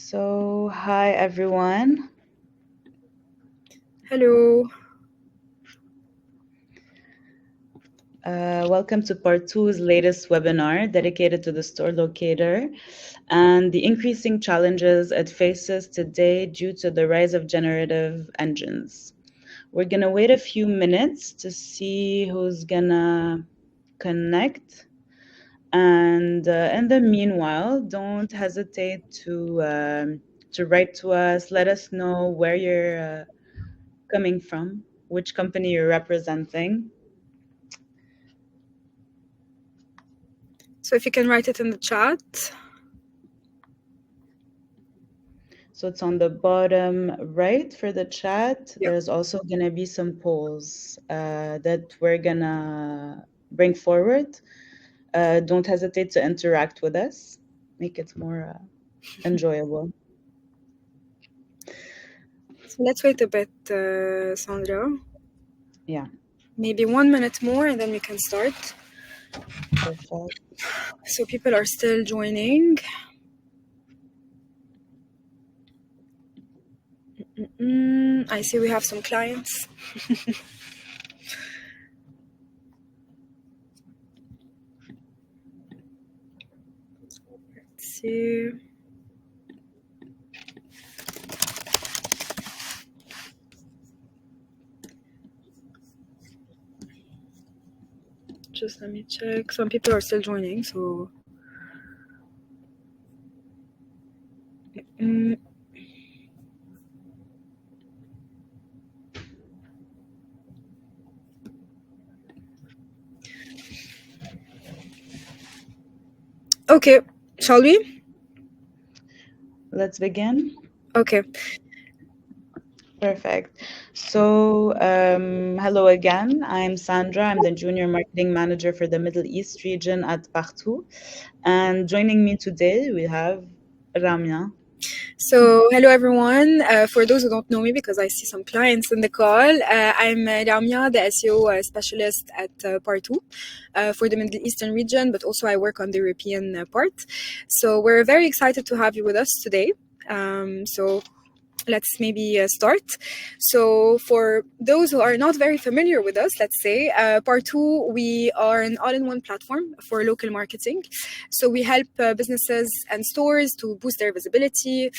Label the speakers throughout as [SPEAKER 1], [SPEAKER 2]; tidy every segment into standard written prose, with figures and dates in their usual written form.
[SPEAKER 1] So, hi everyone.
[SPEAKER 2] Hello.
[SPEAKER 1] Welcome to part two's latest webinar dedicated to the Store Locator and the increasing challenges it faces today due to the rise of generative engines. We're going to wait a few minutes to see who's going to connect. And in the meanwhile, don't hesitate to write to us. Let us know where you're coming from, which company you're representing.
[SPEAKER 2] So if you can write it in the chat.
[SPEAKER 1] So it's on the bottom right for the chat.
[SPEAKER 2] Yeah.
[SPEAKER 1] There's also going to be some polls that we're going to bring forward. Don't hesitate to interact with us, make it more enjoyable.
[SPEAKER 2] So let's wait a bit, Sandra.
[SPEAKER 1] Yeah,
[SPEAKER 2] Maybe 1 minute more and then we can start.
[SPEAKER 1] perfect.
[SPEAKER 2] So people are still joining. I see we have some clients. Let's see. Just let me check. Some people are still joining, so okay, shall we?
[SPEAKER 1] Let's begin.
[SPEAKER 2] Okay.
[SPEAKER 1] Perfect. So, hello again. I'm Sandra. I'm the Junior Marketing Manager for the Middle East region at Partout. And joining me today, we have Ramya.
[SPEAKER 2] So, hello everyone. For those who don't know me, because I see some clients in the call, I'm Ramya, the SEO specialist at Partout for the Middle Eastern region, but also I work on the European part. So, we're very excited to have you with us today. So, let's maybe start. So for those who are not very familiar with us, let's say, part two, we are an all-in-one platform for local marketing. So we help businesses and stores to boost their visibility,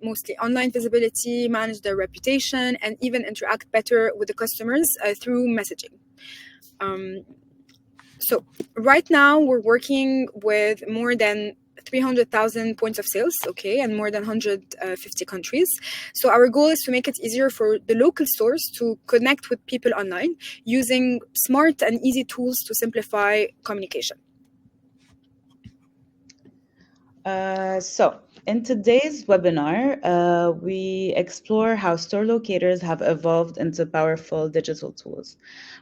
[SPEAKER 2] mostly online visibility, manage their reputation, and even interact better with the customers through messaging. So right now we're working with more than 300,000 points of sales, okay, and more than 150 countries. So our goal is to make it easier for the local stores to connect with people online using smart and easy tools to simplify communication.
[SPEAKER 1] So, in today's webinar, we explore how store locators have evolved into powerful digital tools.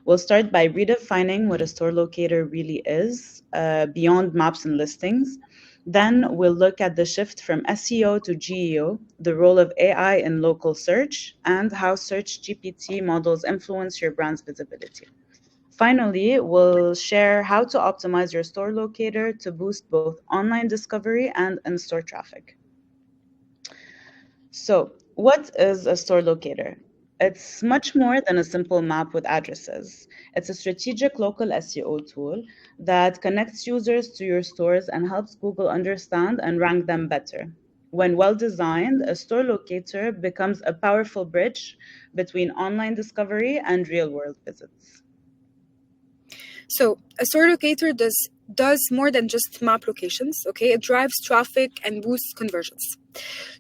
[SPEAKER 1] We'll start by redefining what a store locator really is, beyond maps and listings. Then we'll look at the shift from SEO to GEO, the role of AI in local search, and how Search GPT models influence your brand's visibility. Finally, we'll share how to optimize your store locator to boost both online discovery and in-store traffic. So, what is a store locator? It's much more than a simple map with addresses. It's a strategic local SEO tool that connects users to your stores and helps Google understand and rank them better. When well designed, a store locator becomes a powerful bridge between online discovery and real world visits.
[SPEAKER 2] So a store locator does more than just map locations, okay? It drives traffic and boosts conversions.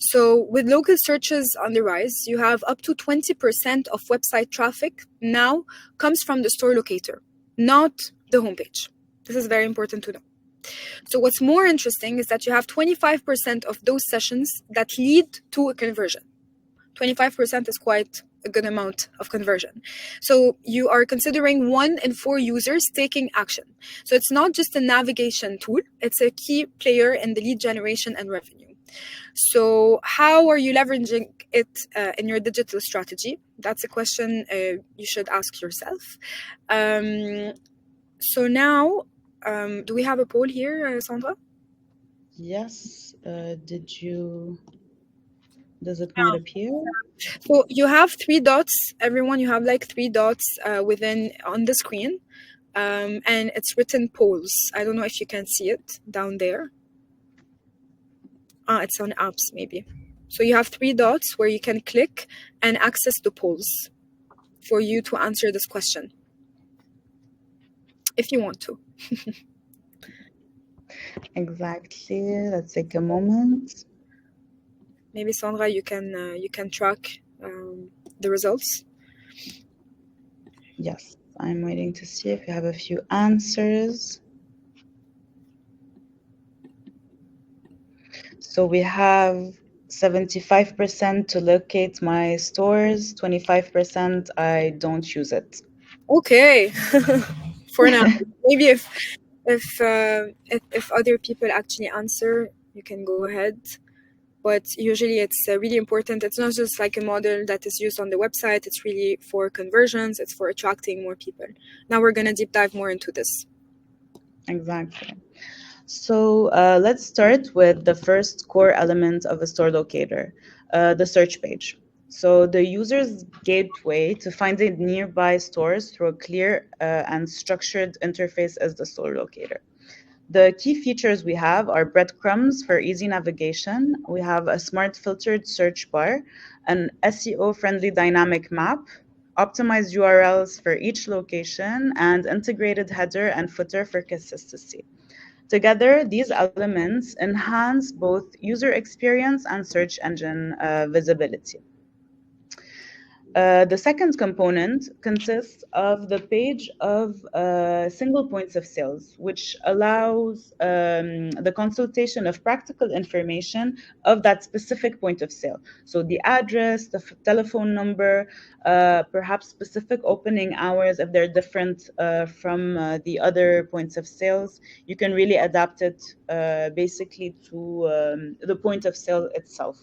[SPEAKER 2] So with local searches on the rise, you have up to 20% of website traffic now comes from the store locator, not the homepage. This is very important to know. So what's more interesting is that you have 25% of those sessions that lead to a conversion. 25% is quite a good amount of conversion. So you are considering 1 in 4 users taking action. So it's not just a navigation tool, it's a key player in the lead generation and revenue. So how are you leveraging it in your digital strategy? That's a question you should ask yourself. So now, do we have a poll here, Sandra?
[SPEAKER 1] Yes. Did you? Does it not appear?
[SPEAKER 2] So you have three dots. Everyone, you have like three dots within on the screen, and it's written polls. I don't know if you can see it down there. It's on apps maybe. So you have three dots where you can click and access the polls for you to answer this question, if you want to.
[SPEAKER 1] Exactly. Let's take a moment.
[SPEAKER 2] Maybe Sandra, you can track the results.
[SPEAKER 1] Yes, I'm waiting to see if we have a few answers. So we have 75% to locate my stores, 25% I don't use it.
[SPEAKER 2] Okay, for now. Maybe if other people actually answer, you can go ahead. But usually it's really important. It's not just like a model that is used on the website. It's really for conversions. It's for attracting more people. Now we're going to deep dive more into this.
[SPEAKER 1] Exactly. So let's start with the first core element of a store locator, the search page. So the user's gateway to finding nearby stores through a clear and structured interface is the store locator. The key features we have are breadcrumbs for easy navigation. We have a smart filtered search bar, an SEO-friendly dynamic map, optimized URLs for each location, and integrated header and footer for consistency. Together, these elements enhance both user experience and search engine visibility. The second component consists of the page of single points of sales, which allows the consultation of practical information of that specific point of sale. So the address, the telephone number, perhaps specific opening hours if they're different from the other points of sales. You can really adapt it basically to the point of sale itself.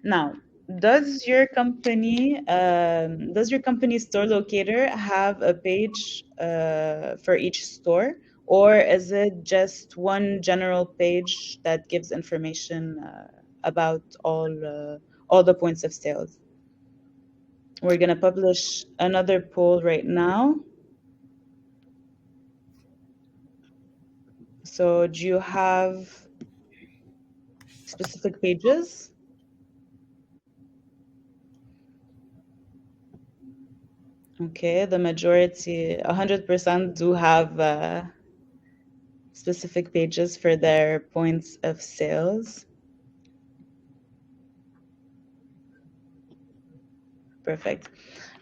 [SPEAKER 1] Now, does your company store locator have a page for each store, or is it just one general page that gives information about all the points of sales? We're gonna publish another poll right now. So, do you have specific pages? Okay, the majority, 100% do have specific pages for their points of sales. Perfect.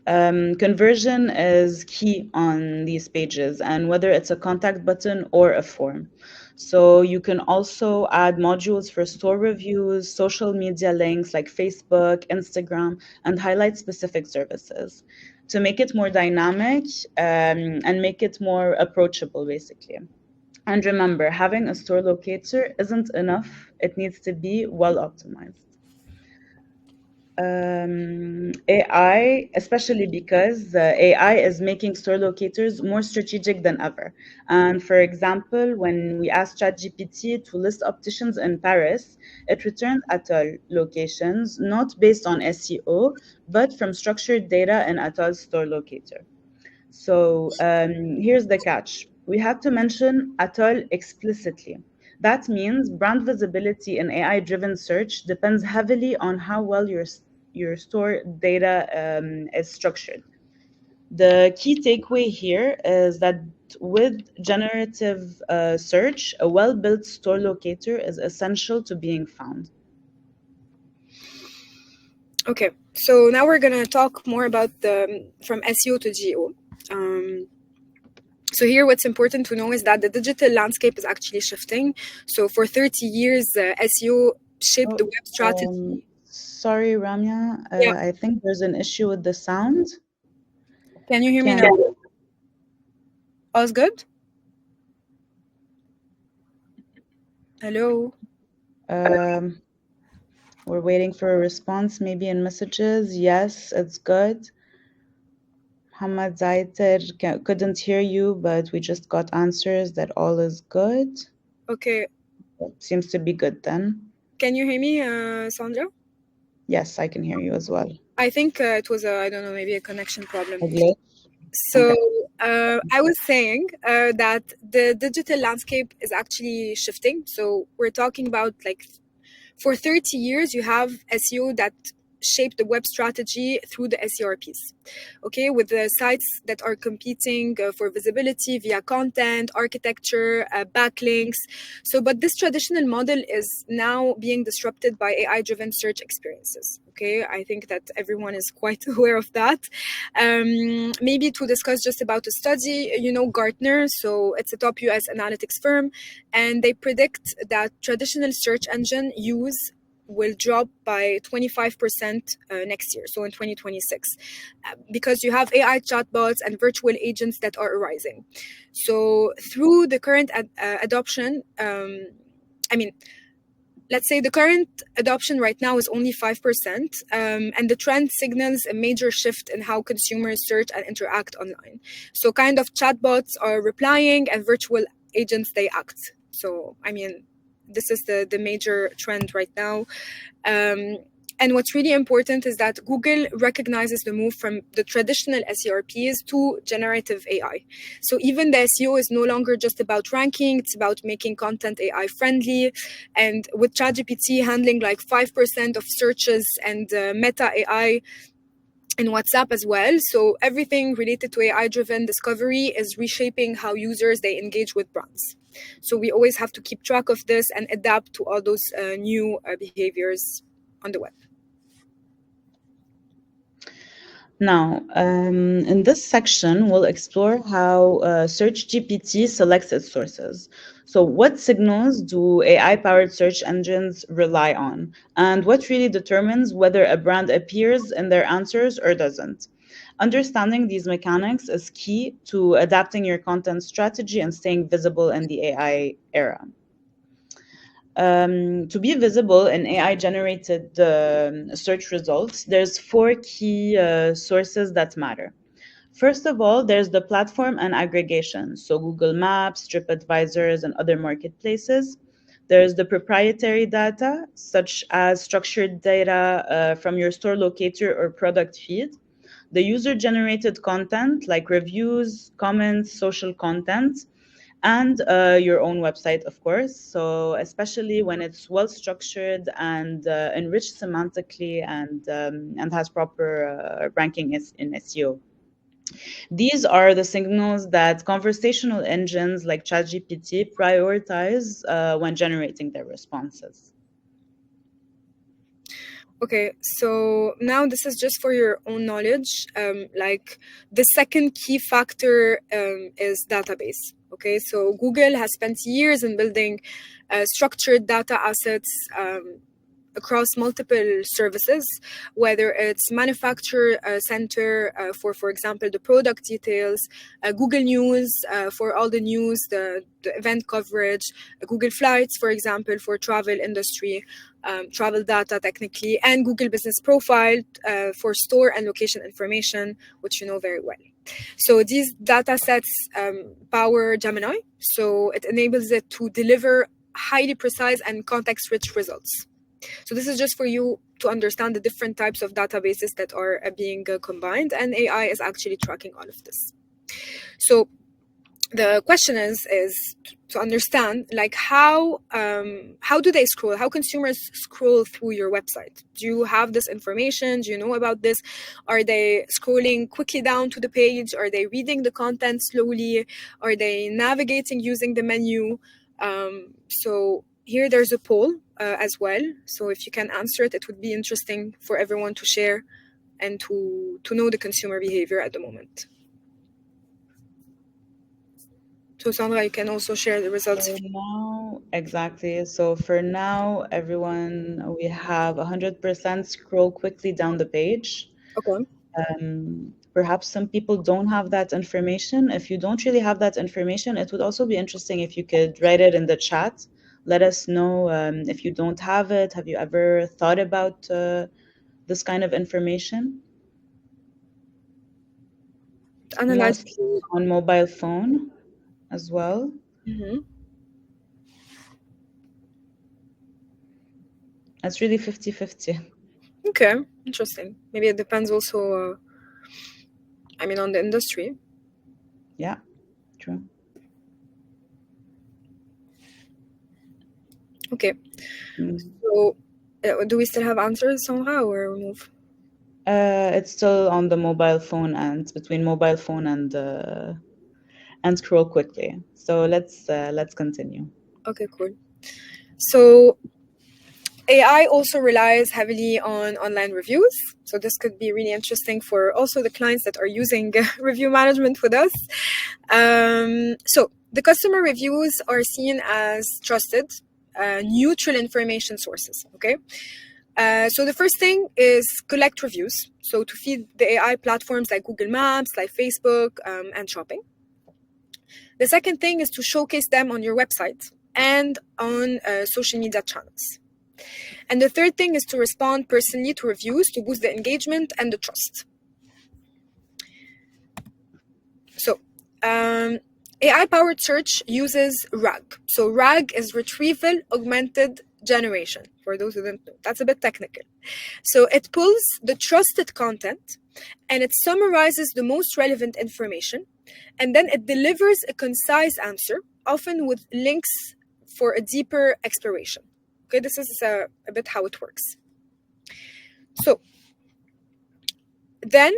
[SPEAKER 1] Conversion is key on these pages, and whether it's a contact button or a form. So you can also add modules for store reviews, social media links like Facebook, Instagram, and highlight specific services to make it more dynamic and make it more approachable, basically. And remember, having a store locator isn't enough. It needs to be well optimized. AI, especially because AI is making store locators more strategic than ever. And for example, when we asked ChatGPT to list opticians in Paris, it returned atoll locations not based on SEO, but from structured data in atoll's store locator. So here's the catch. We have to mention atoll explicitly. That means brand visibility in AI-driven search depends heavily on how well your store data is structured. The key takeaway here is that with generative search, a well-built store locator is essential to being found.
[SPEAKER 2] Okay, so now we're gonna talk more about the from SEO to GEO. So here, what's important to know is that the digital landscape is actually shifting. So for 30 years, SEO shaped
[SPEAKER 1] Oh,
[SPEAKER 2] the web strategy.
[SPEAKER 1] sorry, Ramya.
[SPEAKER 2] Yeah,
[SPEAKER 1] I think there's an issue with the sound.
[SPEAKER 2] can you hear me now?
[SPEAKER 1] Can
[SPEAKER 2] All's good? Hello?
[SPEAKER 1] um, we're waiting for a response, maybe in messages. Yes, it's good. Muhammad Zaiter couldn't hear you, but we just got answers that all is good.
[SPEAKER 2] Okay,
[SPEAKER 1] Seems to be good then.
[SPEAKER 2] Can you hear me, Sandra?
[SPEAKER 1] Yes, I can hear you as well.
[SPEAKER 2] I think it was I don't know, maybe a connection problem.
[SPEAKER 1] A glitch?
[SPEAKER 2] So
[SPEAKER 1] Okay.
[SPEAKER 2] I was saying that the digital landscape is actually shifting. So we're talking about like for 30 years, you have SEO that shaped the web strategy through the SERPs, okay, with the sites that are competing for visibility via content, architecture, backlinks. So, but this traditional model is now being disrupted by AI driven search experiences. Okay, I think that everyone is quite aware of that. Maybe to discuss just about a study, you know, Gartner, so it's a top US analytics firm, and they predict that traditional search engine use will drop by 25% next year, so in 2026, because you have AI chatbots and virtual agents that are arising. So through the current adoption, I mean, let's say the current adoption right now is only 5%, and the trend signals a major shift in how consumers search and interact online. So kind of chatbots are replying and virtual agents, they act. So, I mean, this is the major trend right now. And what's really important is that Google recognizes the move from the traditional SERPs to generative AI. So even the SEO is no longer just about ranking, it's about making content AI friendly. And with ChatGPT handling like 5% of searches and Meta AI in WhatsApp as well. So everything related to AI driven discovery is reshaping how users they engage with brands. So we always have to keep track of this and adapt to all those new behaviors on the web.
[SPEAKER 1] Now, in this section, we'll explore how Search GPT selects its sources. So, what signals do AI-powered search engines rely on, and what really determines whether a brand appears in their answers or doesn't? Understanding these mechanics is key to adapting your content strategy and staying visible in the AI era. To be visible in AI-generated search results, there's four key sources that matter. First of all, there's the platform and aggregation, so Google Maps, TripAdvisors, and other marketplaces. There's the proprietary data, such as structured data from your store locator or product feed. The user-generated content, like reviews, comments, social content, and your own website, of course. So, especially when it's well structured and enriched semantically and has proper ranking in SEO. These are the signals that conversational engines like ChatGPT prioritize when generating their responses.
[SPEAKER 2] Okay, so now this is just for your own knowledge. Like the second key factor is database. Okay, so Google has spent years in building structured data assets across multiple services, whether it's manufacturer center for example, the product details, Google News for all the news, the event coverage, Google Flights, for example, for travel industry, travel data technically, and Google Business Profile for store and location information, which you know very well. So these data sets power Gemini, so it enables it to deliver highly precise and context-rich results. So this is just for you to understand the different types of databases that are being combined, and AI is actually tracking all of this. So the question is to understand like how do they scroll, how consumers scroll through your website. Do you have this information? Do you know about this? Are they scrolling quickly down to the page? Are they reading the content slowly? Are they navigating using the menu? So here there's a poll as well, so if you can answer it, it would be interesting for everyone to share and to know the consumer behavior at the moment. So Sandra, you can also share the results.
[SPEAKER 1] For now, exactly. So for now, everyone, we have 100% scroll quickly down the page.
[SPEAKER 2] Okay.
[SPEAKER 1] Perhaps some people don't have that information. If you don't really have that information, it would also be interesting if you could write it in the chat. Let us know if you don't have it. Have you ever thought about this kind of information?
[SPEAKER 2] Analyze.
[SPEAKER 1] Mostly on mobile phone as well.
[SPEAKER 2] Mm-hmm.
[SPEAKER 1] It's really 50-50.
[SPEAKER 2] Okay, interesting. Maybe it depends also, on the industry.
[SPEAKER 1] Yeah, true.
[SPEAKER 2] Okay,
[SPEAKER 1] Mm.
[SPEAKER 2] so do we still have answers, Sandra, or we move?
[SPEAKER 1] It's still on the mobile phone and between mobile phone and scroll quickly. So let's continue.
[SPEAKER 2] Okay, cool. So AI also relies heavily on online reviews. So this could be really interesting for also the clients that are using review management with us. So the customer reviews are seen as trusted, neutral information sources. Okay. So the first thing is collect reviews. So to feed the AI platforms like Google Maps, like Facebook, and shopping. The second thing is to showcase them on your website and on social media channels. And the third thing is to respond personally to reviews to boost the engagement and the trust. So, AI-powered search uses RAG. So RAG is retrieval augmented generation. For those who don't know, that's a bit technical. So it pulls the trusted content and it summarizes the most relevant information, and then it delivers a concise answer, often with links for a deeper exploration. Okay, this is a bit how it works. So then,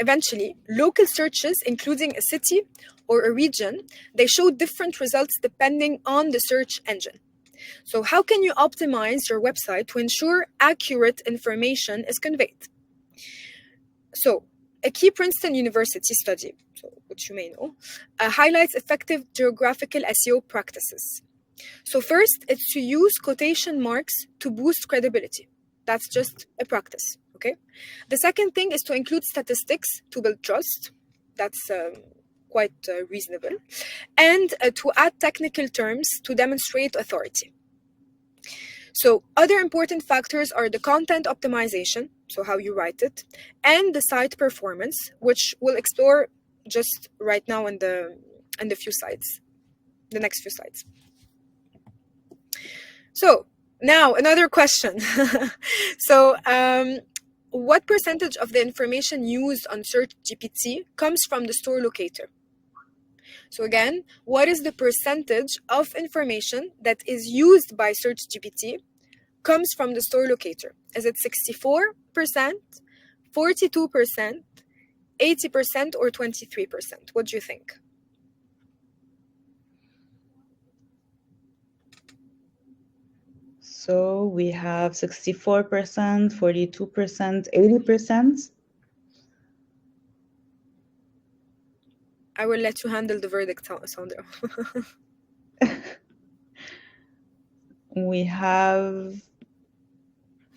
[SPEAKER 2] eventually, local searches, including a city or a region, they show different results depending on the search engine. So how can you optimize your website to ensure accurate information is conveyed? So a key Princeton University study, which you may know, highlights effective geographical SEO practices. So first, it's to use quotation marks to boost credibility. That's just a practice, okay? The second thing is to include statistics to build trust. That's quite reasonable. And to add technical terms to demonstrate authority. So other important factors are the content optimization, so how you write it, and the site performance, which we'll explore just right now in the few slides, the next few slides. So now another question. So what percentage of the information used on ChatGPT comes from the Store Locator? So again, what is the percentage of information that is used by ChatGPT comes from the Store Locator? Is it 64%, 42%, 80%, or 23%? What do you think?
[SPEAKER 1] So we have 64%, 42%, 80%.
[SPEAKER 2] I will let you handle the verdict, Sandra.
[SPEAKER 1] We have,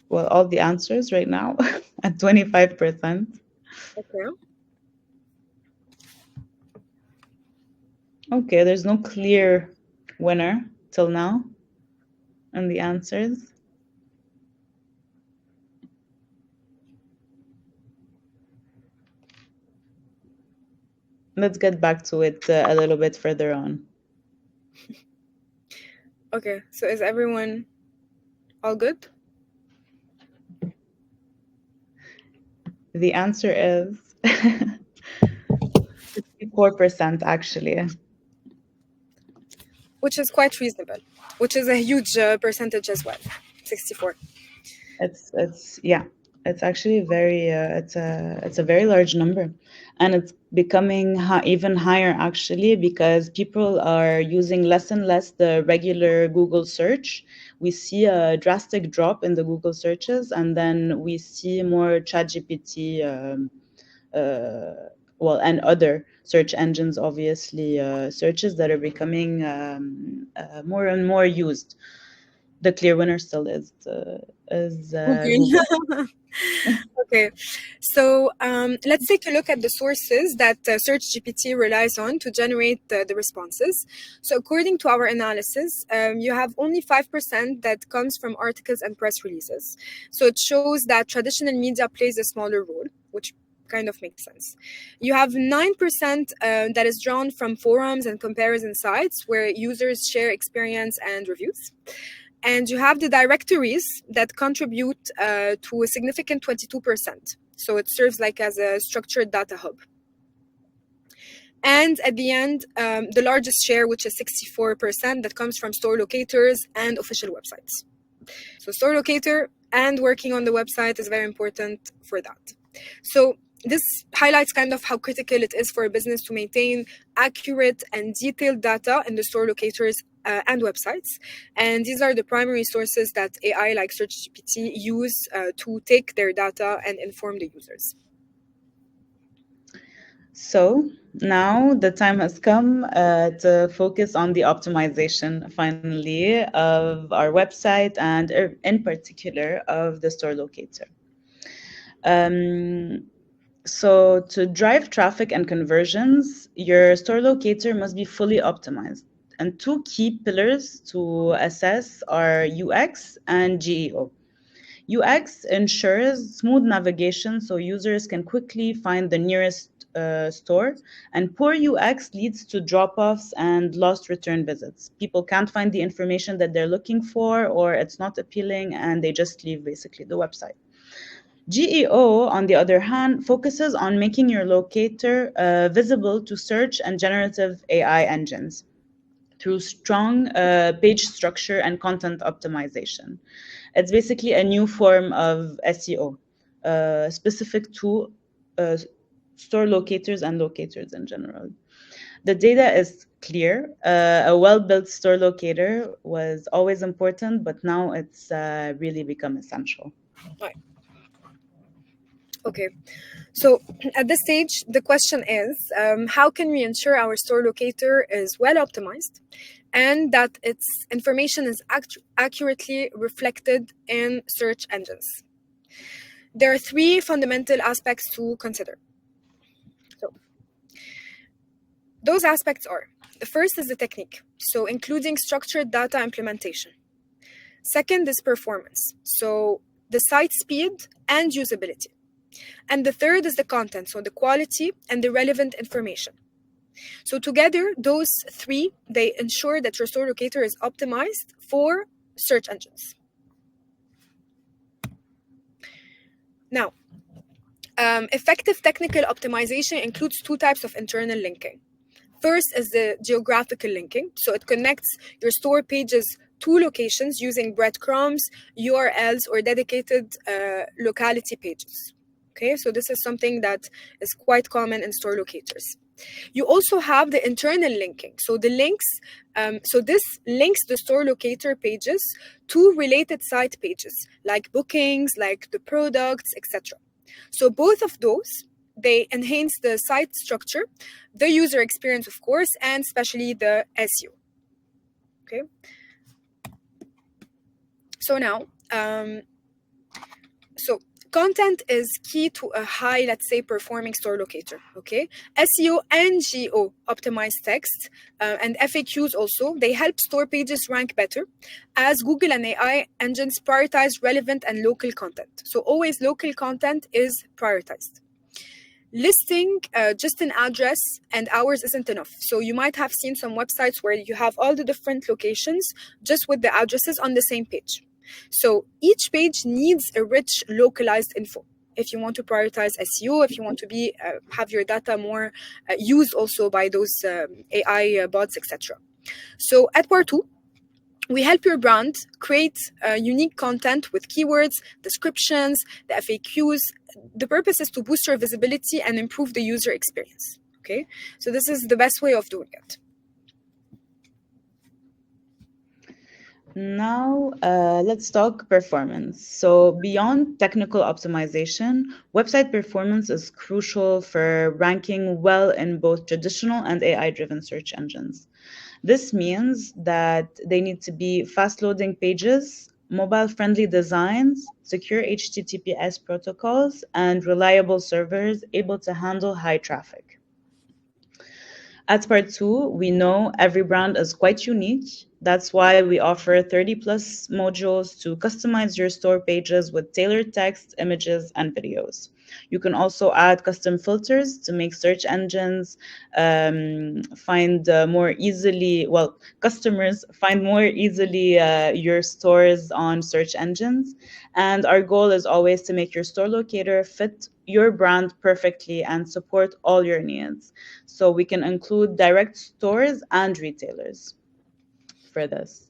[SPEAKER 1] well, all the answers right now at 25%.
[SPEAKER 2] Okay.
[SPEAKER 1] Okay, there's no clear winner till now in the answers. Let's get back to it a little bit further on.
[SPEAKER 2] Okay, so is everyone all good?
[SPEAKER 1] The answer is 64% actually.
[SPEAKER 2] Which is quite reasonable, which is a huge percentage as well, 64.
[SPEAKER 1] It's actually very it's a very large number, and it's becoming even higher actually because people are using less and less the regular Google search. We see a drastic drop in the Google searches, and then we see more ChatGPT, well, and other search engines, obviously, searches that are becoming more and more used. The clear winner still is Google.
[SPEAKER 2] Google. Okay, so let's take a look at the sources that ChatGPT relies on to generate the responses. So according to our analysis, you have only 5% that comes from articles and press releases. So it shows that traditional media plays a smaller role, which kind of makes sense. You have 9% that is drawn from forums and comparison sites where users share experience and reviews. And you have the directories that contribute to a significant 22%. So it serves like as a structured data hub. And at the end, the largest share, which is 64%, that comes from store locators and official websites. So store locator and working on the website is very important for that. So this highlights kind of how critical it is for a business to maintain accurate and detailed data in the store locators and websites. And these are the primary sources that AI like ChatGPT use to take their data and inform the users.
[SPEAKER 1] So now the time has come to focus on the optimization, finally, of our website and in particular of the store locator. So to drive traffic and conversions, your store locator must be fully optimized. And two key pillars to assess are UX and GEO. UX ensures smooth navigation so users can quickly find the nearest store, and poor UX leads to drop-offs and lost return visits. People can't find the information that they're looking for, or it's not appealing, and they just leave basically the website. GEO, on the other hand, focuses on making your locator visible to search and generative AI engines through strong page structure and content optimization. It's basically a new form of SEO, specific to store locators and locators in general. The data is clear. A well-built store locator was always important, but now it's really become essential.
[SPEAKER 2] Right. Okay. So at this stage, the question is, how can we ensure our store locator is well optimized and that its information is accurately reflected in search engines? There are three fundamental aspects to consider. So those aspects are, the first is the technique, so including structured data implementation. Second is performance, so the site speed and usability. And the third is the content, so the quality and the relevant information. So together, those three, they ensure that your store locator is optimized for search engines. Now, effective technical optimization includes two types of internal linking. First is the geographical linking. So it connects your store pages to locations using breadcrumbs, URLs, or dedicated locality pages. Okay, so this is something that is quite common in store locators. You also have the internal linking. So the links, so this links the store locator pages to related site pages, like bookings, like the products, etc. So both of those, they enhance the site structure, the user experience, of course, and especially the SEO. Okay. So now, so content is key to a high, let's say, performing store locator. Okay, SEO and GEO optimized text and FAQs also, they help store pages rank better as Google and AI engines prioritize relevant and local content. So always local content is prioritized. Listing just an address and hours isn't enough. So you might have seen some websites where you have all the different locations just with the addresses on the same page. So each page needs a rich localized info. If you want to prioritize SEO, if you want to be have your data more used also by those AI bots, etc. So at part 2, we help your brand create unique content with keywords, descriptions, the FAQs. The purpose is to boost your visibility and improve the user experience. Okay, so this is the best way of doing it.
[SPEAKER 1] Now, let's talk performance. So beyond technical optimization, website performance is crucial for ranking well in both traditional and AI-driven search engines. This means that they need to be fast-loading pages, mobile-friendly designs, secure HTTPS protocols, and reliable servers able to handle high traffic. At part 2, we know every brand is quite unique. That's why we offer 30 plus modules to customize your store pages with tailored text, images, and videos. You can also add custom filters to make search engines find more easily, well, customers find more easily your stores on search engines. And our goal is always to make your store locator fit your brand perfectly and support all your needs. So we can include direct stores and retailers for this.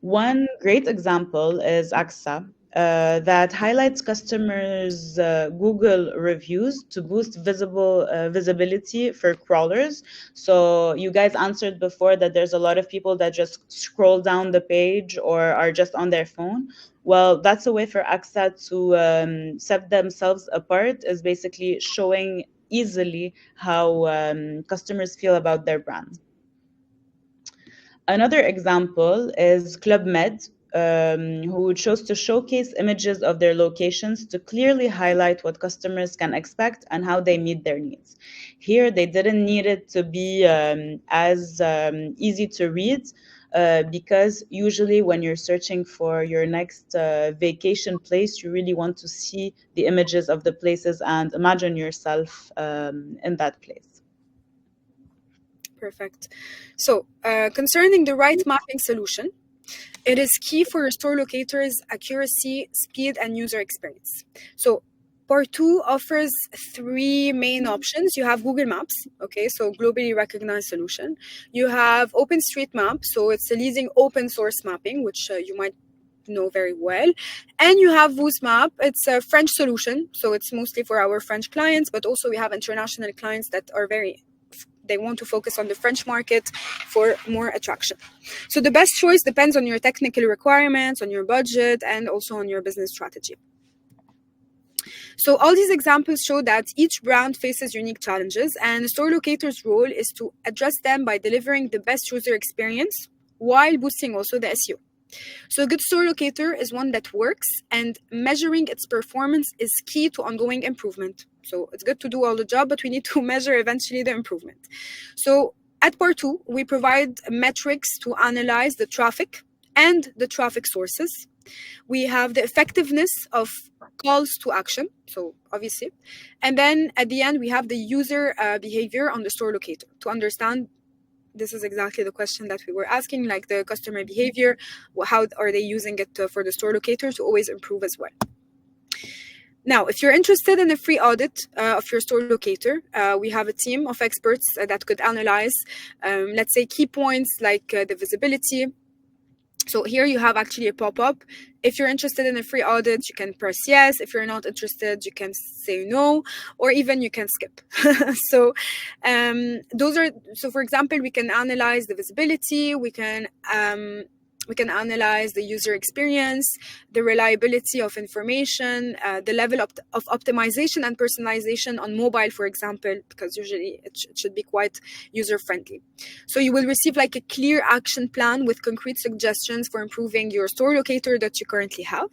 [SPEAKER 1] One great example is AXA, that highlights customers' Google reviews to boost visibility for crawlers. So you guys answered before that there's a lot of people that just scroll down the page or are just on their phone. Well, that's a way for AXA to set themselves apart, is basically showing easily how customers feel about their brand. Another example is Club Med, who chose to showcase images of their locations to clearly highlight what customers can expect and how they meet their needs. Here, they didn't need it to be as easy to read, because usually when you're searching for your next vacation place, you really want to see the images of the places and imagine yourself in that place.
[SPEAKER 2] Perfect. So, concerning the right mapping solution, it is key for your store locator's accuracy, speed, and user experience. So, part two offers three main options. You have Google Maps, okay, so globally recognized solution. You have OpenStreetMap, so it's a leading open source mapping, which you might know very well. And you have Woozmap. It's a French solution, so it's mostly for our French clients, but also we have international clients that are they want to focus on the French market for more attraction. So the best choice depends on your technical requirements, on your budget, and also on your business strategy. So all these examples show that each brand faces unique challenges, and the store locator's role is to address them by delivering the best user experience while boosting also the SEO. So a good store locator is one that works, and measuring its performance is key to ongoing improvement. So it's good to do all the job, but we need to measure eventually the improvement. So at part two, we provide metrics to analyze the traffic and the traffic sources. We have the effectiveness of calls to action, so obviously. And then at the end, we have the user behavior on the store locator to understand. This is exactly the question that we were asking, like the customer behavior, how are they using it for the store locator to always improve as well. Now, if you're interested in a free audit of your store locator, we have a team of experts that could analyze, let's say, key points like the visibility. So here you have actually a pop-up. If you're interested in a free audit, you can press yes. If you're not interested, you can say no, or even you can skip. So for example, we can analyze the visibility, we can analyze the user experience, the reliability of information, the level of optimization and personalization on mobile, for example, because usually it should be quite user-friendly. So you will receive like a clear action plan with concrete suggestions for improving your store locator that you currently have.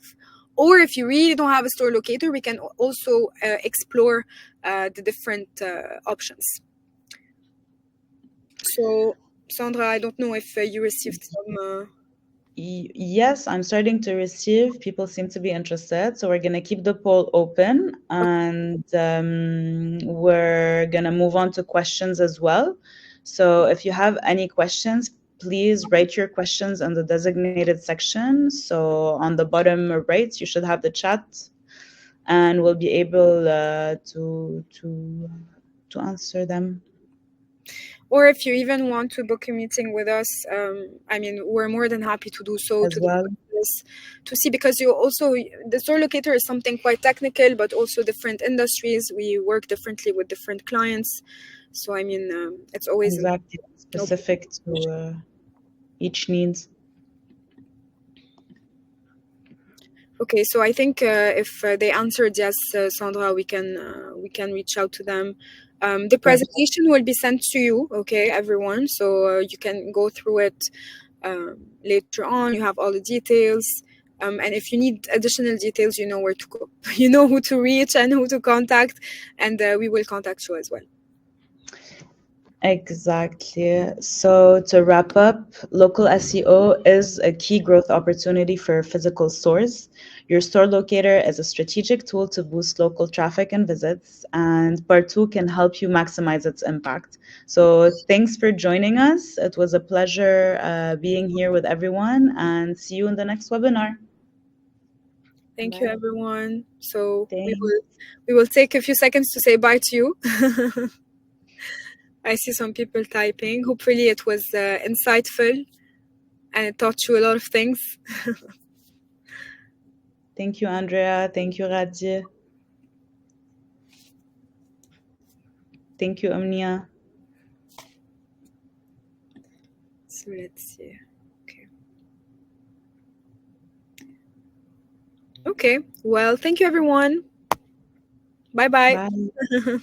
[SPEAKER 2] Or if you really don't have a store locator, we can also explore the different options. So, Sandra, I don't know if you received some...
[SPEAKER 1] Yes, I'm starting to receive. People seem to be interested. So we're going to keep the poll open, and we're going to move on to questions as well. So if you have any questions, please write your questions in the designated section. So on the bottom right, you should have the chat, and we'll be able to answer them.
[SPEAKER 2] Or if you even want to book a meeting with us, I mean, we're more than happy to do so,
[SPEAKER 1] as well.
[SPEAKER 2] To see, because the store locator is something quite technical, but also different industries. We work differently with different clients. So, I mean, it's always
[SPEAKER 1] exactly specific to each needs.
[SPEAKER 2] Okay, so I think if they answered yes, Sandra, we can reach out to them. The presentation will be sent to you, okay, everyone. So you can go through it later on. You have all the details. And if you need additional details, you know where to go. You know who to reach and who to contact. And we will contact you as well.
[SPEAKER 1] Exactly. So to wrap up, local SEO is a key growth opportunity for physical stores. Your store locator is a strategic tool to boost local traffic and visits, and part two can help you maximize its impact. So thanks for joining us. It was a pleasure being here with everyone, and see you in the next webinar.
[SPEAKER 2] Thank you,
[SPEAKER 1] Bye.
[SPEAKER 2] everyone. So
[SPEAKER 1] Thanks.
[SPEAKER 2] we will take a few seconds to say bye to you. I see some people typing. Hopefully, it was insightful and it taught you a lot of things.
[SPEAKER 1] Thank you, Andrea. Thank you, Radji. Thank you, Amnia.
[SPEAKER 2] So let's see. Okay. Okay. Well, thank you, everyone. Bye bye.
[SPEAKER 1] Bye.